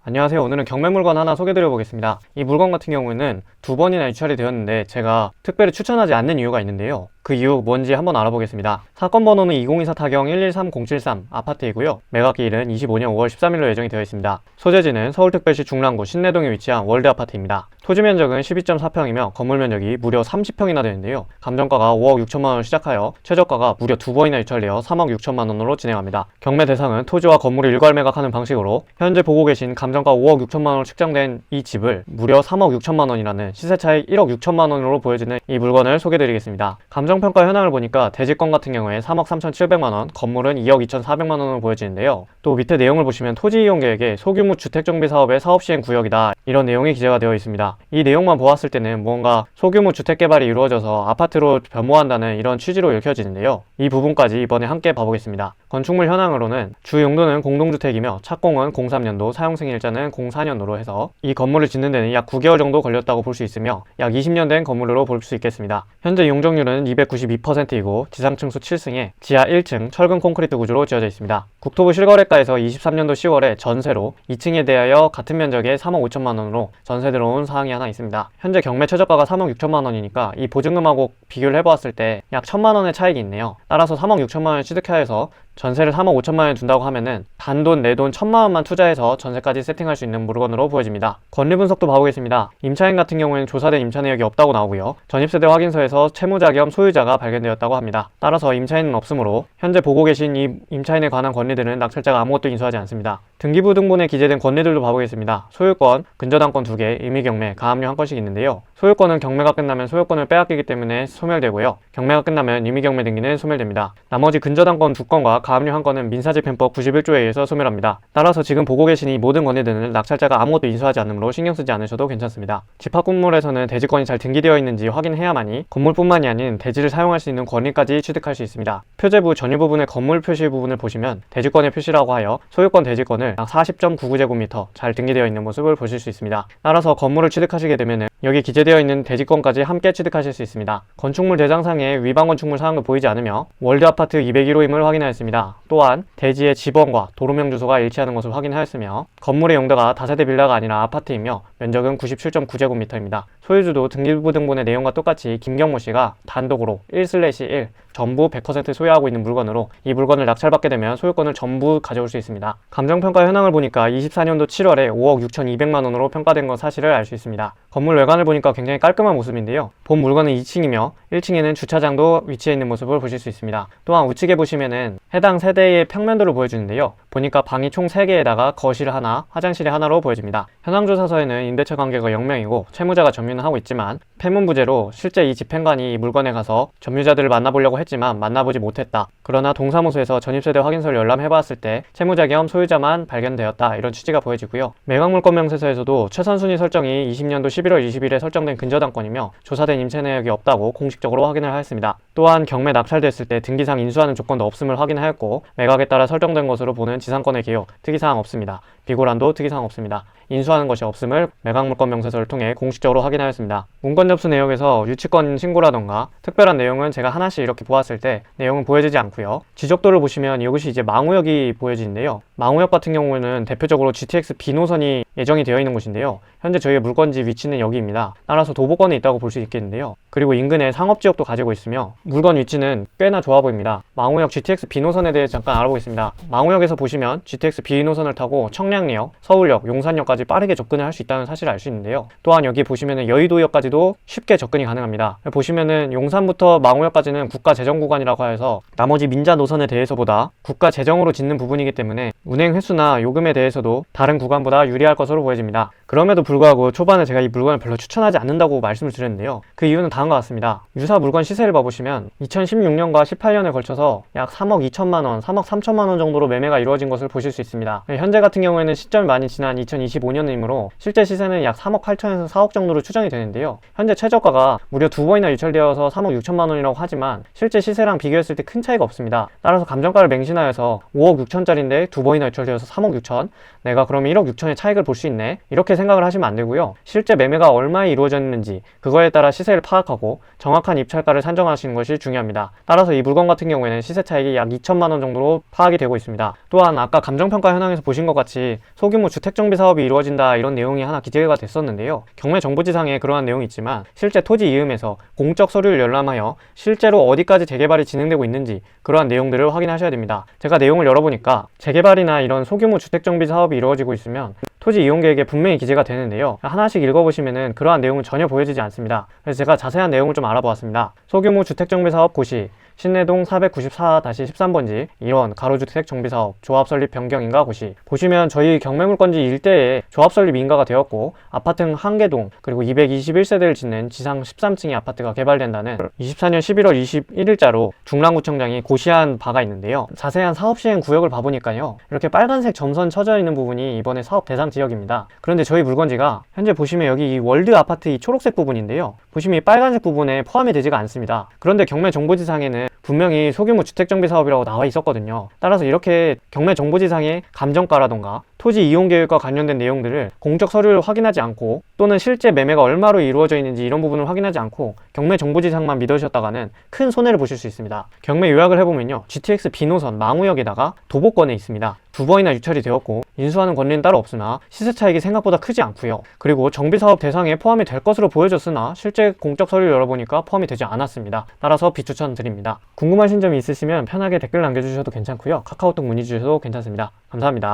안녕하세요. 오늘은 경매 물건 하나 소개드려 보겠습니다. 이 물건 같은 경우에는 두 번이나 유찰이 되었는데 제가 특별히 추천하지 않는 이유가 있는데요. 그 이유 뭔지 한번 알아보겠습니다. 사건 번호는 2024 타경 113073 아파트이고요. 매각기일은 25년 5월 13일로 예정이 되어 있습니다. 소재지는 서울특별시 중랑구 신내동에 위치한 월드 아파트입니다. 토지 면적은 12.4평이며 건물 면적이 무려 30평이나 되는데요. 감정가가 5억 6천만 원 시작하여 최저가가 무려 두 번이나 유찰되어 3억 6천만 원으로 진행합니다. 경매 대상은 토지와 건물을 일괄 매각하는 방식으로 현재 보고 계신 감정가 5억 6천만 원으로 측정된 이 집을 무려 3억 6천만 원이라는 시세 차익 1억 6천만 원으로 보여지는 이 물건을 소개드리겠습니다. 감정평가 현황을 보니까 대지권 같은 경우에 3억 3,700만 원, 건물은 2억 2,400만 원으로 보여지는데요. 또 밑에 내용을 보시면 토지 이용 계획의 소규모 주택정비 사업의 사업 시행 구역이다, 이런 내용이 기재가 되어 있습니다. 이 내용만 보았을 때는 뭔가 소규모 주택 개발이 이루어져서 아파트로 변모한다는 이런 취지로 읽혀지는데요. 이 부분까지 이번에 함께 봐보겠습니다. 건축물 현황으로는 주 용도는 공동주택이며 착공은 03년도, 사용승인일자는 04년도로 해서 이 건물을 짓는 데는 약 9개월 정도 걸렸다고 볼 수 있으며 약 20년 된 건물로 볼 수 있겠습니다. 현재 용적률은 292%이고 지상층수 7층에 지하 1층 철근 콘크리트 구조로 지어져 있습니다. 국토부 실거래가에서 23년도 10월에 전세로 2층에 대하여 같은 면적에 3억 5천만 원으로 전세 들어온 사항이 하나 있습니다. 현재 경매 최저가가 3억 6천만 원이니까 이 보증금하고 비교를 해보았을 때 약 1천만 원의 차익이 있네요. 따라서 3억 6천만 원을 취득해서 전세를 3억 5천만 원에 둔다고 하면은 단돈 내돈 1천만 원만 투자해서 전세까지 세팅할 수 있는 물건으로 보여집니다. 권리 분석도 봐보겠습니다. 임차인 같은 경우에는 조사된 임차 내역이 없다고 나오고요. 전입세대 확인서에서 채무자 겸 소유자가 발견되었다고 합니다. 따라서 임차인은 없으므로 현재 보고 계신 이 임차인에 관한 권리들은 낙찰자가 아무것도 인수하지 않습니다. 등기부 등본에 기재된 권리들도 봐보겠습니다. 소유권, 근저당권 2개, 임의경매, 가압류 한 건씩 있는데요. 소유권은 경매가 끝나면 소유권을 빼앗기기 때문에 소멸되고요. 경매가 끝나면 임의경매 등기는 소멸됩니다. 나머지 근저당권 2건과 가압류 한 건은 민사집행법 91조에 의해서 소멸합니다. 따라서 지금 보고 계신 이 모든 권리들은 낙찰자가 아무것도 인수하지 않으므로 신경 쓰지 않으셔도 괜찮습니다. 집합건물에서는 대지권이 잘 등기되어 있는지 확인해야만이 건물뿐만이 아닌 대지를 사용할 수 있는 권리까지 취득할 수 있습니다. 표제부 전유 부분의 건물 표시 부분을 보시면 대지권의 표시라고 하여 소유권 대지권을 약 40.99제곱미터 잘 등기되어 있는 모습을 보실 수 있습니다. 따라서 건물을 취득하시게 되면 여기 기재되어 있는 대지권까지 함께 취득하실 수 있습니다. 건축물 대장상에 위반 건축물 사항도 보이지 않으며 월드 아파트 201호임을 확인하였습니다. 또한 대지의 지번과 도로명 주소가 일치하는 것을 확인하였으며 건물의 용도가 다세대 빌라가 아니라 아파트이며 면적은 97.9제곱미터입니다. 소유주도 등기부 등본의 내용과 똑같이 김경모 씨가 단독으로 1/1 전부 100% 소유하고 있는 물건으로 이 물건을 낙찰받게 되면 소유권을 전부 가져올 수 있습니다. 감정평가 현황을 보니까 24년도 7월에 5억 6,200만 원으로 평가된 건 사실을 알 수 있습니다. 건물 외관을 보니까 굉장히 깔끔한 모습인데요. 본 물건은 2층이며 1층에는 주차장도 위치해 있는 모습을 보실 수 있습니다. 또한 우측에 보시면은 해당 세대의 평면도를 보여주는데요. 보니까 방이 총 3개에다가 거실 하나, 화장실이 하나로 보여집니다. 현황조사서에는 임대차 관계가 0명이고 채무자가 점유는 하고 있지만 폐문부제로 실제 이 집행관이 이 물건에 가서 점유자들을 만나보려고 했지만 만나보지 못했다. 그러나 동사무소에서 전입세대 확인서를 열람해봤을 때 채무자 겸 소유자만 발견되었다, 이런 취지가 보여지고요. 매각물건 명세서에서도 최선순위 설정이 20년도 11월 20일에 설정된 근저당권이며 조사된 임차 내역이 없다고 공식적으로 확인을 하였습니다. 또한 경매 낙찰됐을 때 등기상 인수하는 조건도 없음을 확인하였고 매각에 따라 설정된 것으로 보는 지상권의 개요, 특이사항 없습니다. 비고란도 특이사항 없습니다. 인수하는 것이 없음을 매각물건 명세서를 통해 공식적으로 확인하였습니다. 문건 접수 내역에서 유치권 신고라던가 특별한 내용은 제가 하나씩 이렇게 보았을 때 내용은 보여지지 않고요. 지적도를 보시면 이것이 이제 망우역이 보여지는데요. 망우역 같은 경우에는 대표적으로 GTX B노선이 예정이 되어 있는 곳인데요. 현재 저희의 물건지 위치는 여기입니다. 따라서 도보권에 있다고 볼 수 있겠는데요. 그리고 인근에 상업지역도 가지고 있으며 물건 위치는 꽤나 좋아 보입니다. 망우역 GTX B노선에 대해 잠깐 알아보겠습니다. 망우역에서 보시면 GTX B노선을 타고 청량리역, 서울역, 용산역까지 빠르게 접근을 할 수 있다는 사실을 알 수 있는데요. 또한 여기 보시면은 여의도역까지도 쉽게 접근이 가능합니다. 보시면은 용산부터 망우역까지는 국가재정구간이라고 해서 나머지 민자 노선에 대해서보다 국가재정으로 짓는 부분이기 때문에 운행 횟수나 요금에 대해서도 다른 구간보다 유리할 것으로 보여집니다. 그럼에도 불구하고 초반에 제가 이 물건을 별로 추천하지 않는다고 말씀을 드렸는데요. 그 이유는 다음과 같습니다. 유사 물건 시세를 봐보시면 2016년과 18년에 걸쳐서 약 3억 2천만 원, 3억 3천만 원 정도로 매매가 이루어진 것을 보실 수 있습니다. 현재 같은 경우에는 시점이 많이 지난 2025년이므로 실제 시세는 약 3억 8천에서 4억 정도로 추정이 되는데요. 현재 최저가가 무려 2번이나 유찰되어서 3억 6천만 원이라고 하지만 실제 시세랑 비교했을 때 큰 차이가 없습니다. 따라서 감정가를 맹신하여서 5억 6천짜리인데 2번이나 유찰되어서 3억 6천, 내가 그러면 1억 6천의 차익을 볼 수 있네, 이렇게 이렇게 생각을 하시면 안 되고요. 실제 매매가 얼마에 이루어졌는지 그거에 따라 시세를 파악하고 정확한 입찰가를 산정하시는 것이 중요합니다. 따라서 이 물건 같은 경우에는 시세 차익이 약 2천만 원 정도로 파악이 되고 있습니다. 또한 아까 감정평가 현황에서 보신 것 같이 소규모 주택정비 사업이 이루어진다 이런 내용이 하나 기재가 됐었는데요. 경매정보지상에 그러한 내용이 있지만 실제 토지 이음에서 공적 서류를 열람하여 실제로 어디까지 재개발이 진행되고 있는지 그러한 내용들을 확인하셔야 됩니다. 제가 내용을 열어보니까 재개발이나 이런 소규모 주택정비 사업이 이루어지고 있으면 토지 이용계획에 분명히 기재가 되는데요. 하나씩 읽어보시면은 그러한 내용은 전혀 보여지지 않습니다. 그래서 제가 자세한 내용을 좀 알아보았습니다. 소규모 주택정비 사업 고시 신내동 494-13번지 1원 가로주택 정비사업 조합 설립 변경인가 고시. 보시면 저희 경매물건지 일대에 조합 설립 인가가 되었고 아파트 1개동 그리고 221세대를 짓는 지상 13층의 아파트가 개발된다는 24년 11월 21일자로 중랑구청장이 고시한 바가 있는데요. 자세한 사업시행 구역을 봐보니까요, 이렇게 빨간색 점선 쳐져 있는 부분이 이번에 사업 대상 지역입니다. 그런데 저희 물건지가 현재 보시면 여기 이 월드 아파트 이 초록색 부분인데요, 보시면 이 빨간색 부분에 포함이 되지가 않습니다. 그런데 경매정보지상에는 분명히 소규모 주택정비 사업이라고 나와 있었거든요. 따라서 이렇게 경매정보지상의 감정가라던가 토지 이용계획과 관련된 내용들을 공적 서류를 확인하지 않고 또는 실제 매매가 얼마로 이루어져 있는지 이런 부분을 확인하지 않고 경매정보지상만 믿으셨다가는 큰 손해를 보실 수 있습니다. 경매 요약을 해보면요, GTX 비노선 망우역에다가 도보권에 있습니다. 2번이나 유찰이 되었고 인수하는 권리는 따로 없으나 시세 차익이 생각보다 크지 않고요. 그리고 정비사업 대상에 포함이 될 것으로 보여졌으나 실제 공적 서류를 열어보니까 포함이 되지 않았습니다. 따라서 비추천드립니다. 궁금하신 점이 있으시면 편하게 댓글 남겨주셔도 괜찮고요. 카카오톡 문의 주셔도 괜찮습니다. 감사합니다.